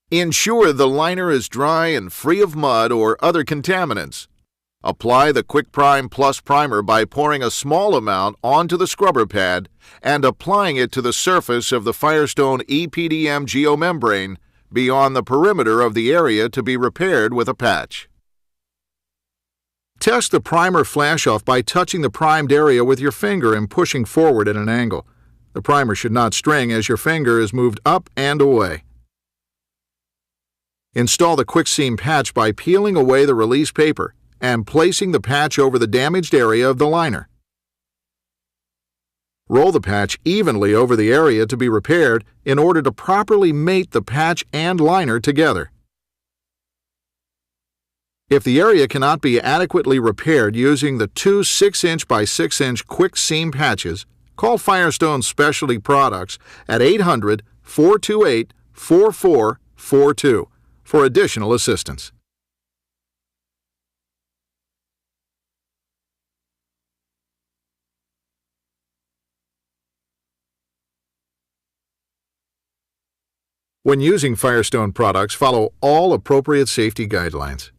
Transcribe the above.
Ensure the liner is dry and free of mud or other contaminants. Apply the Quick Prime Plus primer by pouring a small amount onto the scrubber pad and applying it to the surface of the Firestone EPDM geomembrane beyond the perimeter of the area to be repaired with a patch. Test the primer flash-off by touching the primed area with your finger and pushing forward at an angle. The primer should not string as your finger is moved up and away. Install the quick seam patch by peeling away the release paper and placing the patch over the damaged area of the liner. Roll the patch evenly over the area to be repaired in order to properly mate the patch and liner together. If the area cannot be adequately repaired using the two 6-inch by 6-inch quick seam patches, call Firestone Specialty Products at 800-428-4442 for additional assistance. When using Firestone products, follow all appropriate safety guidelines.